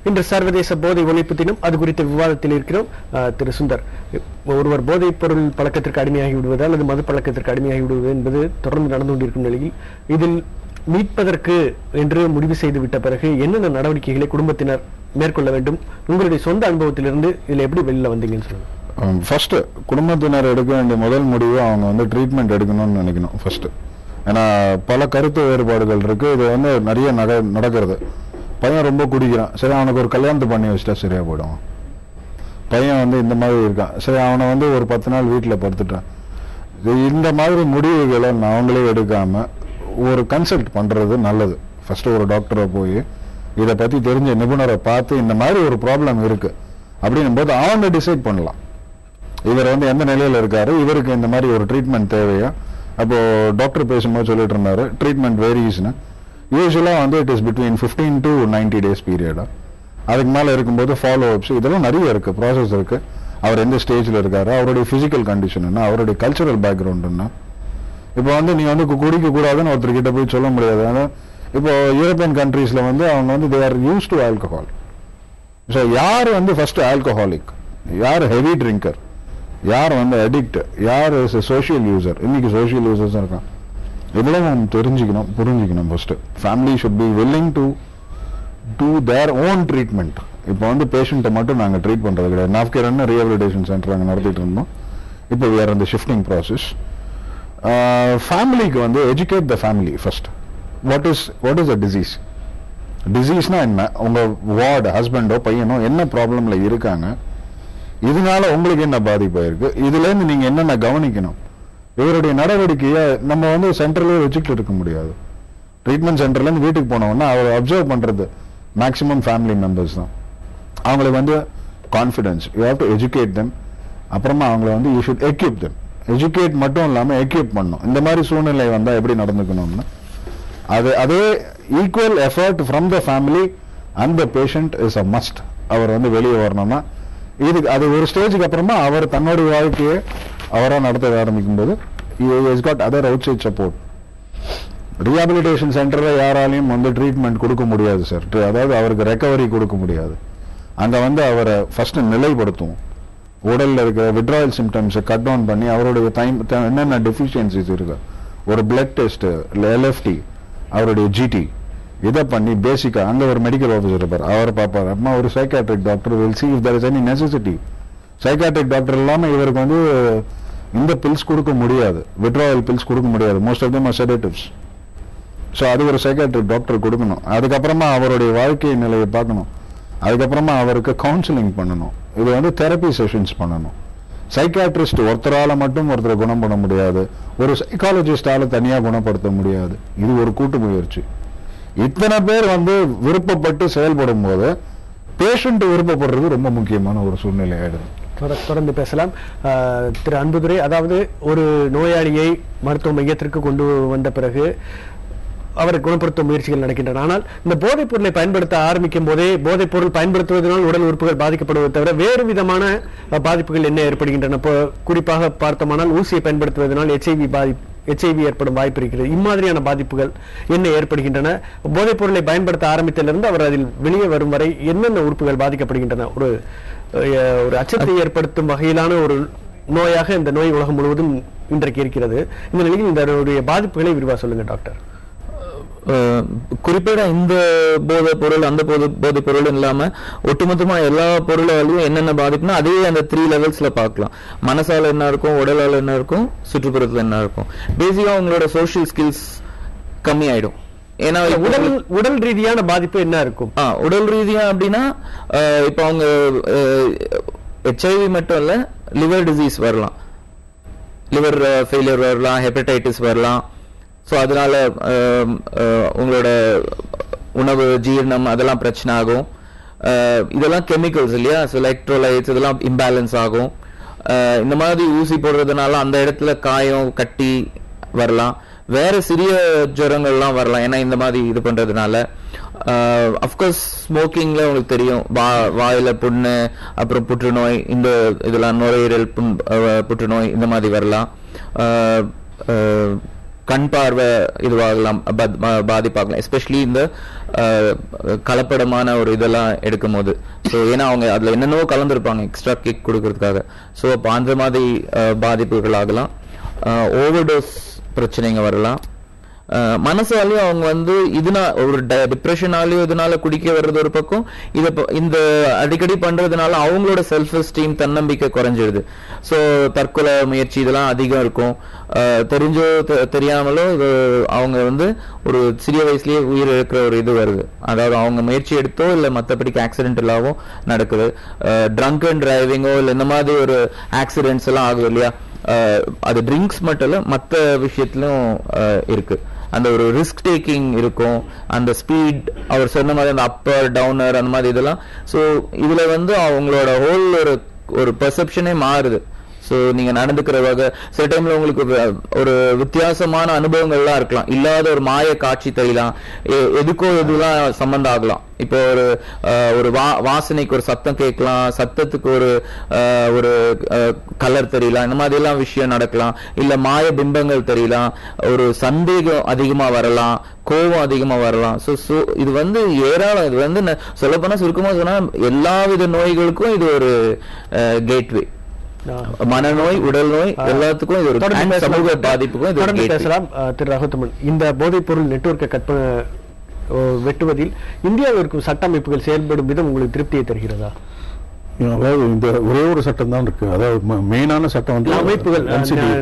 இன்று சர்வதேச போதை ஒழிப்பு தினம். அது குறித்த விவாதத்தில் இருக்கிறோம். திரு சுந்தர், ஒருவர் போதைப் பொருள் பழக்கத்திற்கு அடிமையாகி விடுவது அல்லது மது பழக்கத்திற்கு அடிமையாகி விடுவது என்பது தொடர்ந்து நடந்து கொண்டிருக்கும் நிலையில் இதில் மீட்பதற்கு என்று முடிவு செய்து விட்ட பிறகு என்னென்ன நடவடிக்கைகளை குடும்பத்தினர் மேற்கொள்ள வேண்டும்? உங்களுடைய சொந்த அனுபவத்திலிருந்து இதில் எப்படி வெளியில வந்தீங்கன்னு சொல்லுங்க. ஃபர்ஸ்ட் குடும்பத்தினர் எடுக்க வேண்டிய முதல் முடிவு அவங்க வந்து ட்ரீட்மெண்ட் எடுக்கணும்னு நினைக்கணும் ஃபர்ஸ்ட். ஏன்னா பல கருத்து வேறுபாடுகள் இருக்கு. இது வந்து நிறைய நடக்கிறது. பையன் ரொம்ப குடிக்கிறான், சரி அவனுக்கு ஒரு கல்யாணத்தை பண்ணி வச்சுட்டா சரியா போயிடும். பையன் வந்து இந்த மாதிரி இருக்கான், சரி அவனை வந்து ஒரு 10 நாள் வீட்டில் படுத்துட்டான். இந்த மாதிரி முடிவுகளை அவங்களே எடுக்காம ஒரு கன்சல்ட் பண்றது நல்லது. ஃபர்ஸ்ட் ஒரு டாக்டரை போய் இதை பத்தி தெரிஞ்ச நிபுணரை பார்த்து இந்த மாதிரி ஒரு ப்ராப்ளம் இருக்கு அப்படின்னும் போது அவங்க டிசைட் பண்ணலாம் இவர் வந்து எந்த நிலையில இருக்காரு, இவருக்கு இந்த மாதிரி ஒரு ட்ரீட்மெண்ட் தேவையா. அப்போ டாக்டர் பேசும்போது சொல்லிட்டு இருந்தாரு ட்ரீட்மெண்ட் வேரியஸ்னு. யூஸ்வலா வந்து it is between 15 to 90 days பீரியடா. அதுக்கு மேல இருக்கும்போது ஃபாலோ அப்ஸ் இதெல்லாம் நிறைய இருக்கு, ப்ராசஸ் இருக்கு. அவர் எந்த ஸ்டேஜ்ல இருக்காரு, அவருடைய பிசிக்கல் கண்டிஷன் என்ன, அவருடைய கல்ச்சரல் பேக்ரவுண்ட் என்ன. இப்போ வந்து நீ வந்து குடிக்க கூடாதுன்னு ஒருத்தர்கிட்ட போய் சொல்ல முடியாது. இப்போ யூரோப்பியன் கண்ட்ரீஸ்ல வந்து அவங்க வந்து they are used to alcohol. So யார் வந்து ஃபர்ஸ்ட் ஆல்கஹாலிக், யார் ஹெவி ட்ரிங்கர், யார் வந்து அடிக்ட், யார் சோஷியல் யூசர். இன்னைக்கு சோஷியல் யூசர்ஸ் இருக்கான். இதெல்லாம் தெரிஞ்சுக்கணும், புரிஞ்சுக்கணும். First family should be willing to do their own treatment. இப்போ வந்து பேஷண்ட்டை மட்டும் நாங்கள் ட்ரீட் பண்றது கிடையாது. நாஃப்கேர்னு ரீஹபிலிட்டேஷன் சென்டர் நாங்கள் நடத்திட்டு இருந்தோம். இப்போ வேற இந்த ஷிஃப்டிங் ப்ராசஸ். ஃபேமிலிக்கு வந்து educate the family first. What is the disease, டிசீஸ்னா என்ன, உங்க வார்டு ஹஸ்பண்டோ பையனோ என்ன ப்ராப்ளம்ல இருக்காங்க, இதனால உங்களுக்கு என்ன பாதிப்பு இருக்கு, இதுல இருந்து நீங்க என்னென்ன கவனிக்கணும். இவருடைய நடவடிக்கையை நம்ம வந்து சென்டர்லயே வச்சுக்கிட்டு இருக்க முடியாது. ட்ரீட்மெண்ட் சென்டர்ல இருந்து வீட்டுக்கு போனோம்னா அவர் அப்சர்வ் பண்றது மேக்சிமம் ஃபேமிலி மெம்பர்ஸ் தான். அவங்களுக்கு வந்து confidence, you have to educate them. அப்புறமா அவங்களை வந்து you should equip them. Educate மட்டும் இல்லாம எக்யூப் பண்ணணும். இந்த மாதிரி சூழ்நிலை வந்தா எப்படி நடந்துக்கணும்னு அதே equal effort from the family and the patient is a must. அவர் வந்து வெளியே வரணும்னா இதுக்கு அது ஒரு ஸ்டேஜுக்கு அப்புறமா அவர் தன்னுடைய வாழ்க்கையை அவராக நடத்த ஆரம்பிக்கும் போது other outside support. Rehabilitation சென்டர்ல யாராலையும் வந்து ட்ரீட்மெண்ட் கொடுக்க முடியாது சார். அதாவது அவருக்கு ரெக்கவரி கொடுக்க முடியாது. அங்க வந்து அவரை ஃபர்ஸ்ட் நிலைப்படுத்தும். உடல்ல இருக்கிற விட்ராயல் சிம்டம்ஸை கட் டவுன் பண்ணி அவருடைய என்னென்ன டெஃபிஷியன்சிஸ் இருக்கு, ஒரு பிளட் டெஸ்ட், LFT, அவருடைய GT, இதை பண்ணி பேசிக்கா அங்க ஒரு மெடிக்கல் ஆஃபீஸர் இருப்பார், அவர் பார்ப்பார். அப்புறமா ஒரு psychiatric doctor will see if there is any necessity. Psychiatric doctor இல்லாம இவருக்கு வந்து இந்த பில்ஸ் கொடுக்க முடியாது, விட்ராயல் பில்ஸ் கொடுக்க முடியாது. Most of them are sedatives. So அது ஒரு சைக்காட்ரிக் டாக்டர் கொடுக்கணும். அதுக்கப்புறமா அவருடைய வாழ்க்கை நிலையை பார்க்கணும். அதுக்கப்புறமா அவருக்கு கவுன்சிலிங் பண்ணணும். இது வந்து தெரப்பி செஷன்ஸ் பண்ணணும். சைக்காட்ரிஸ்ட் ஒருத்தரால மட்டும் ஒருத்தரை குணம் பண்ண முடியாது, ஒரு சைக்காலஜிஸ்டால தனியா குணப்படுத்த முடியாது. இது ஒரு கூட்டு முயற்சி. இத்தனை பேர் வந்து விருப்பப்பட்டு செயல்படும் போது பேஷண்ட் விருப்பப்படுறது ரொம்ப முக்கியமான ஒரு சூழ்நிலை ஆயிடுது. தொடர்ந்து பேசலாம். திரு அன்புதுரை, அதாவது ஒரு நோயாளியை மருத்துவ மையத்திற்கு கொண்டு வந்த பிறகு அவரை குணப்படுத்த முயற்சிகள் நடக்கின்றன. ஆனால் இந்த போதைப் பொருளை பயன்படுத்த ஆரம்பிக்கும் போதே போதைப் பொருள் பயன்படுத்துவதனால் உடல் உறுப்புகள் பாதிக்கப்படுவதை தவிர வேறு விதமான பாதிப்புகள் என்ன ஏற்படுகின்றன? குறிப்பாக பார்த்தோமானால் ஊசியை பயன்படுத்துவதனால் HIV ஏற்படும் வாய்ப்பு இருக்கிறது. இம்மாதிரியான பாதிப்புகள் என்ன ஏற்படுகின்றன? போதைப் பொருளை பயன்படுத்த ஆரம்பித்ததிலிருந்து அவர் அதில் வெளியே வரும் வரை என்னென்ன உறுப்புகள் பாதிக்கப்படுகின்றன? ஒரு அச்சத்தை ஏற்படுத்தும் வகையிலான ஒரு நோயாக இந்த நோய் உலகம் முழுவதும் இன்றைக்கு இருக்கிறது. இந்த நிலையில் இந்த பாதிப்புகளை விரிவாக சொல்லுங்க டாக்டர். குறிப்பிட இந்த போதைப் பொருள் அந்த போதைப் பொருள் இல்லாம ஒட்டுமொத்தமா எல்லா பொருளாலையும் என்னென்ன பாதிப்புனா அதே அந்த 3 லெவல்ஸ்ல பார்க்கலாம். மனசால என்ன இருக்கும், உடலால என்ன இருக்கும், சுற்றுப்புறத்துல என்ன இருக்கும். பேசிக்கா உங்களோட சோசியல் ஸ்கில்ஸ் கம்மி ஆயிடும். ஏன்னா உடல் ரீதியான பாதிப்பு என்ன இருக்கும்? உடல் ரீதியா அப்படின்னா இப்ப அவங்க HIV மட்டும் இல்ல, லிவர் டிசீஸ் வரலாம், லிவர் ஃபெயிலியர் வரலாம், ஹெப்படைட்டிஸ் வரலாம். ஸோ அதனால உங்களோட உணவு ஜீரணம் அதெல்லாம் பிரச்சனை ஆகும். இதெல்லாம் கெமிக்கல்ஸ் இல்லையா, ஸோ எலக்ட்ரோலைட்ஸ் இதெல்லாம் இம்பேலன்ஸ் ஆகும். இந்த மாதிரி ஊசி போடுறதுனால அந்த இடத்துல காயம் கட்டி வரலாம். வேற சிறிய ஜுரங்கள்லாம் வரலாம். ஏன்னா இந்த மாதிரி இது பண்றதுனால அஃப்கோர்ஸ் ஸ்மோக்கிங்ல உங்களுக்கு தெரியும், வாயில புண்ணு, அப்புறம் புற்றுநோய், இந்த இதெல்லாம் நுரையீரல் புற்றுநோய் இந்த மாதிரி வரலாம். கண் பார்வை இதுவாகலாம், பாதிப்பாகலாம், எஸ்பெஷலி இந்த கலப்படமான ஒரு இதெல்லாம் எடுக்கும் போது. ஸோ ஏன்னா அவங்க அதுல என்னென்னவோ கலந்துருப்பாங்க எக்ஸ்ட்ரா கிக் கொடுக்கறதுக்காக. ஸோ அப்போ அந்த மாதிரி பாதிப்புகள் ஆகலாம். ஓவர்டோஸ் பிரச்சனைங்க வரலாம். மனசாலையும் அவங்க வந்து ஒரு டிப்ரெஷனாலேயும் இதனால குடிக்க வர்றது ஒரு பக்கம், இந்த அடிக்கடி பண்றதுனால அவங்களோட செல்ஃப் எஸ்டீம், தன்னம்பிக்கை குறைஞ்சிடுது. ஸோ தற்கொலை முயற்சி இதெல்லாம் அதிகம் இருக்கும். தெரிஞ்சோ தெரியாமலோ அவங்க வந்து ஒரு சிறிய வயசுலயே உயிர் இழக்கிற ஒரு இது வருது. அதாவது அவங்க முயற்சி எடுத்தோ இல்லை மற்றபடிக்கு ஆக்சிடென்டலாவோ நடக்குது. ட்ரங்க் அண்ட் டிரைவிங்கோ இல்லை இந்த மாதிரி ஒரு ஆக்சிடென்ட்ஸ் எல்லாம் ஆகுது இல்லையா. அது ட்ரிங்க்ஸ் மட்டும் இல்ல மற்ற விஷயத்திலும் இருக்கு. அந்த ஒரு ரிஸ்க் டேக்கிங் இருக்கும், அந்த ஸ்பீட் அவர் சொன்ன மாதிரி அந்த அப்பர் டவுனர் அந்த மாதிரி இதெல்லாம். ஸோ இதுல வந்து அவங்களோட ஹோல் ஒரு பெர்செப்ஷனே மாறுது. ஸோ நீங்க நடந்துக்கிற வகை சில டைம்ல உங்களுக்கு ஒரு வித்தியாசமான அனுபவங்கள்லாம் இருக்கலாம், இல்லாத ஒரு மாய காட்சி தெரியலாம், எதுக்கோ இதெல்லாம் சம்பந்தம் ஆகலாம். இப்போ ஒரு வாசனைக்கு ஒரு சத்தம் கேட்கலாம், சத்தத்துக்கு ஒரு கலர் தெரியலாம், இந்த மாதிரி எல்லாம் விஷயம் நடக்கலாம். இல்ல மாய பிம்பங்கள் தெரியலாம், ஒரு சந்தேகம் அதிகமா வரலாம், கோபம் அதிகமா வரலாம். ஸோ இது வந்து ஏராளம். இது வந்து சொல்லப்போனா சுருக்கமா சொன்னா எல்லா வித நோய்களுக்கும் இது ஒரு கேட்வே. மனநோய், உடல் நோய் எல்லாத்துக்கும் இது ஒரு சமூக பாதிப்புக்கும் இது ஒரு பேசலாம். திரு ரகுத்தமன், இந்த போதைப் பொருள் நெட்வொர்க்கை வெட்டுவதில் இந்தியாவில் இருக்கும் சட்ட அமைப்புகள் செயல்படும் விதம் உங்களுக்கு திருப்தியை தருகிறதா? அதாவது இந்த ஒரே ஒரு சட்டம் தான் இருக்கு. அதாவது மெயினான சட்டம் வந்து அமைப்புகள்,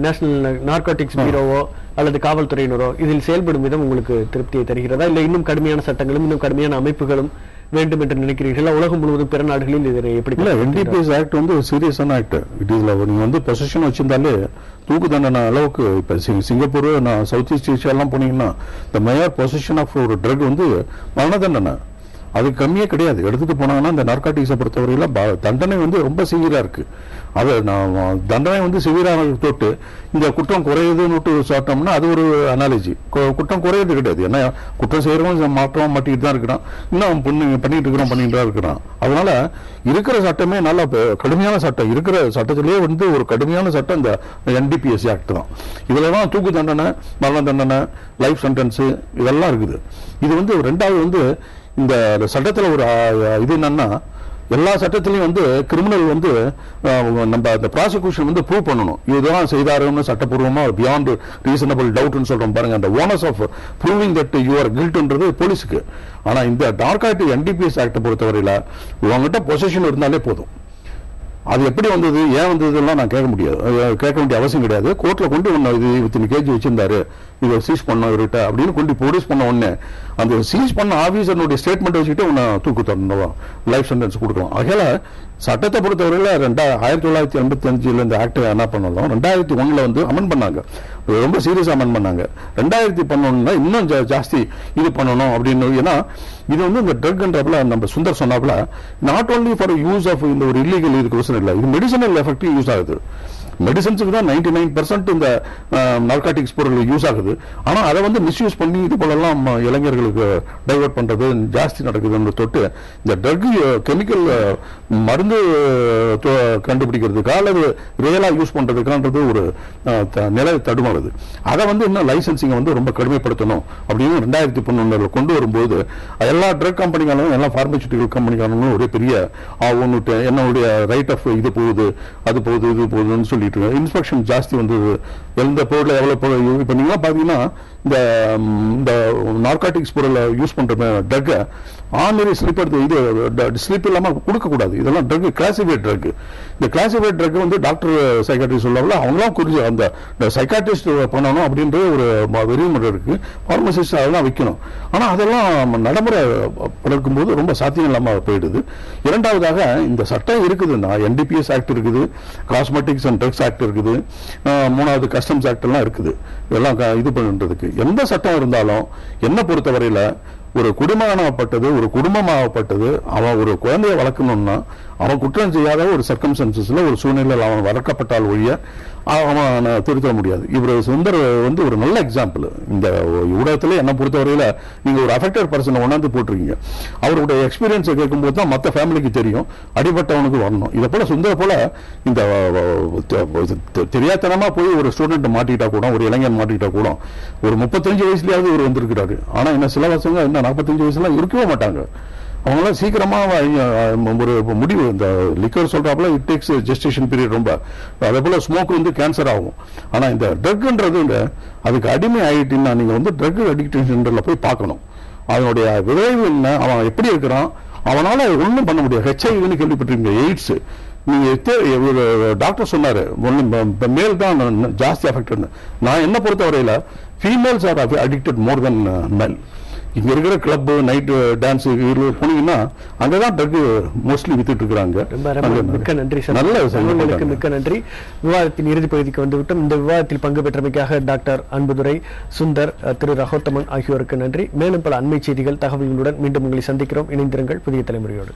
நேஷனல் நார்கோட்டிக்ஸ் பீரோவோ அல்லது காவல்துறையினரோ இதில் செயல்படும் விதம் உங்களுக்கு திருப்தியை தருகிறதா? இல்லை இன்னும் கடுமையான சட்டங்களும் இன்னும் கடுமையான அமைப்புகளும் வேண்டும் என்று நினைக்கிறீர்கள்? உலகம் முழுவதும் பிற நாடுகளில் இதை எப்படி? இல்ல, NDPS ஆக்ட் வந்து ஒரு சீரியஸான ஆக்ட். இட் இஸ் நீங்க வந்து பொசிஷன் வச்சிருந்தாலே தூக்கு தண்டனை அளவுக்கு. இப்ப சிங்கப்பூர், நான் சவுத் ஈஸ்ட் ஏஷியா எல்லாம் போனீங்கன்னா இந்த மேயர் பொசிஷன் ஆஃப் ஒரு ட்ரக் வந்து மரண தண்டனை, அது கம்மியே கிடையாது. எடுத்துட்டு போனாங்கன்னா இந்த நார்காட்டிக்ஸை பொறுத்தவரையில தண்டனை வந்து ரொம்ப சிவியரா இருக்கு. அது தண்டனை வந்து சிவியரான தொட்டு இந்த குற்றம் குறையுதுன்னு சாப்பிட்டோம்னா அது ஒரு அனாலஜி. குற்றம் குறையது கிடையாது. ஏன்னா குற்றம் செய்யறவங்க மாற்றம் மாட்டிட்டு தான் இருக்கிறான், இன்னும் பண்ணிட்டு தான் இருக்கிறான். அதனால இருக்கிற சட்டமே நல்ல கடுமையான சட்டம். இருக்கிற சட்டத்திலேயே வந்து ஒரு கடுமையான சட்டம் இந்த NDPS ஆக்ட் தான். இதுலதான் தூக்கு தண்டனை, மரண தண்டனை, லைஃப் சென்டென்ஸ் இதெல்லாம் இருக்குது. இது வந்து ரெண்டாவது வந்து இந்த சட்டத்துல ஒரு இது என்னன்னா, எல்லா சட்டத்திலையும் வந்து கிரிமினல் வந்து நம்ம அந்த ப்ராசிக்யூஷன் வந்து ப்ரூவ் பண்ணணும். இதுதான் செய்தாருன்னு சட்டப்பூர்வமா பியாண்ட் ரீசனபிள் டவுட்னு சொல்றோம் பாருங்க. அந்த onus of proving that you are கில்ட்ன்றது போலீஸுக்கு. ஆனா இந்த நார்காட்டிக் NDPS ஆக்ட் பொறுத்தவரையில இவங்ககிட்ட பொசிஷன் இருந்தாலே போதும். அது எப்படி வந்தது, ஏன் வந்ததுலாம் நான் கேட்க வேண்டிய அவசியம் கிடையாது. கோர்ட்ல கொண்டு இது இத்தனை கேஜி வச்சிருந்தாரு, இதை சீஸ் பண்ண இவர்கிட்ட அப்படின்னு கொண்டு ப்ரொடியூஸ் பண்ண உடனே அந்த சீஸ் பண்ண ஆபீசருடைய ஸ்டேட்மெண்ட் வச்சுக்கிட்டு உன்னை தூக்கு தரணும், லைஃப் சென்டென்ஸ் கொடுக்கலாம். ஆகையால சட்டத்தை பொறுத்தவரையில 1985 இந்த ஆக்ட் என்ன பண்ணலாம், 2001 வந்து அமெண்ட் பண்ணாங்க, ரொம்ப சீரியஸா அமெண்ட் பண்ணாங்க. 2011 இன்னும் ஜாஸ்தி இது பண்ணணும் அப்படின்னு. ஏன்னா இது வந்து இந்த ட்ரக்ன்றப்பல நம்ம சுந்தர் சொன்னாப்புல not only for use of இந்த ஒரு இல்லீகல் இதுக்கு இல்லை, இது மெடிசனல் எஃபெக்டிவ் யூஸ் ஆகுது. மெடிசன்ஸுக்கு தான் 99% இந்த நார்காட்டிக்ஸ் பொருள் யூஸ் ஆகுது. ஆனா அதை வந்து மிஸ்யூஸ் பண்ணி இது போலலாம் இளைஞர்களுக்கு டைவர்ட் பண்றது ஜாஸ்தி நடக்குதுன்னு தொட்டு இந்த ட்ரக் கெமிக்கல் மருந்து கண்டுபிடிக்கிறதுக்கா அல்லது ரியலா யூஸ் பண்றதுக்கான்றது ஒரு நிலை தடுமாறுது. அதை வந்து இன்னும் லைசன்சிங் வந்து ரொம்ப கடுமைப்படுத்தணும் அப்படின்னு 2011 கொண்டு வரும்போது எல்லா ட்ரக் கம்பெனிகளும் எல்லா பார்மசூட்டிக்கல் கம்பெனிகளும் ஒரே பெரிய என்னுடைய ரைட் ஆஃப் இது போகுது, அது போகுது, இது போகுதுன்னு சொல்லிட்டு இன்ஸ்பெக்ஷன் ஜாஸ்தி வந்தது. எந்த பொருள் எவ்வளவு இப்ப நீங்க பாத்தீங்கன்னா இந்த நார்காட்டிக்ஸ் பொருளை யூஸ் பண்ற ட்ரக் ஆர்டினரி ஸ்லிப் எடுத்து இது ஸ்லிப் இல்லாம கொடுக்க கூடாது. இதெல்லாம் ட்ரக் கிளாசிஃபைட் ட்ரக். இந்த கிளாசிஃபைட் ட்ரக் வந்து டாக்டர் சைக்காட்ரிஸ்ட் சொல்ல அவங்களாம் குறிச்சு அந்த சைக்காட்ரிஸ்ட் பண்ணணும் அப்படின்ற ஒரு விதிமுறை இருக்கு. பார்மசிஸ்ட் அதெல்லாம் வைக்கணும். ஆனா அதெல்லாம் நடைமுறை படுக்கும் போது ரொம்ப சாத்தியம் இல்லாம போயிடுது. இரண்டாவதாக இந்த சட்டம் இருக்குதுன்னா NDPS ஆக்ட் இருக்குது, காஸ்மெட்டிக்ஸ் அண்ட் ட்ரக்ஸ் ஆக்ட் இருக்குது, மூணாவது கஸ்டம்ஸ் ஆக்ட் எல்லாம் இருக்குது. இதெல்லாம் இது பண்றதுக்கு எந்த சட்டம் இருந்தாலும் என்ன பொறுத்தவரையில ஒரு குடும்பமாகப்பட்டது, ஒரு குடும்பமாகப்பட்டது, அவன் ஒரு குழந்தைய வளர்க்கணும்னா அவன் குற்றம் செய்யாத ஒரு சர்க்கம்ஸ்டன்சஸ்ல ஒரு சூழ்நிலையில் அவன் வளர்க்கப்பட்டால் ஒழிய அவன் திருத்த முடியாது. இவர் சுந்தர் வந்து ஒரு நல்ல எக்ஸாம்பிள். இந்த ஊடகத்துல என்ன பொறுத்தவரையில நீங்க ஒரு அஃபெக்டட் பர்சனை கொண்டாந்து போட்டிருக்கீங்க. அவருடைய எக்ஸ்பீரியன்ஸை கேட்கும்போது தான் மற்ற ஃபேமிலிக்கு தெரியும், அடிபட்டவனுக்கு வரணும். இதை போல சுந்தர் போல இந்த தெரியாதனமா போய் ஒரு ஸ்டூடெண்ட் மாட்டிக்கிட்டா கூட, ஒரு இளைஞன் மாட்டிக்கிட்டா கூட, ஒரு 35 வயசுலயாவது இவர் வந்திருக்கிறாரு. ஆனா என்ன சில பசங்க இன்னும் 45 வயசுலாம் இருக்கவே மாட்டாங்க. அவங்களாம் சீக்கிரமா ஒரு முடிவு, இந்த லிக்கர் சொல்றாப்புல இட் டேக்ஸ் ஜெஸ்டேஷன் பீரியட் ரொம்ப. அதே போல ஸ்மோக் வந்து கேன்சர் ஆகும். ஆனா இந்த ட்ரக்ன்றது அதுக்கு அடிமை ஆகிட்டீங்கன்னா நீங்க வந்து ட்ரக் அடிக்ஷன் சென்டர்ல போய் பார்க்கணும். அதனுடைய விளைவு என்ன, அவன் எப்படி இருக்கிறான், அவனால ஒன்றும் பண்ண முடியாது. ஹெச்ஐவின்னு கேள்விப்பட்டிருக்கீங்க, எய்ட்ஸ். நீங்க டாக்டர் சொன்னாரு மேல் தான் ஜாஸ்தி அஃபெக்ட். நான் என்ன பொறுத்தவரையில ஃபீமேல்ஸ் ஆர் அடிக்டட் மோர் தென் மெல். இங்க இருக்கிற கிளப், நைட் டான்ஸ் போனீங்கன்னா அங்கதான் ட்ரக் மோஸ்ட்லி வித்துட்டு இருக்காங்க. மிக்க நன்றி சார், நல்ல மிக்க நன்றி. விவாதத்தின் இறுதி பகுதிக்கு வந்துவிட்டோம். இந்த விவாதத்தில் பங்கு பெற்றமைக்காக டாக்டர் அன்புதுரை, சுந்தர், திரு ரகோத்தமன் ஆகியோருக்கு நன்றி. மேலும் பல அண்மை செய்திகள், தகவல்களுடன் மீண்டும் உங்களை சந்திக்கிறோம். இணைந்திருங்கள் புதிய தலைமுறையோடு.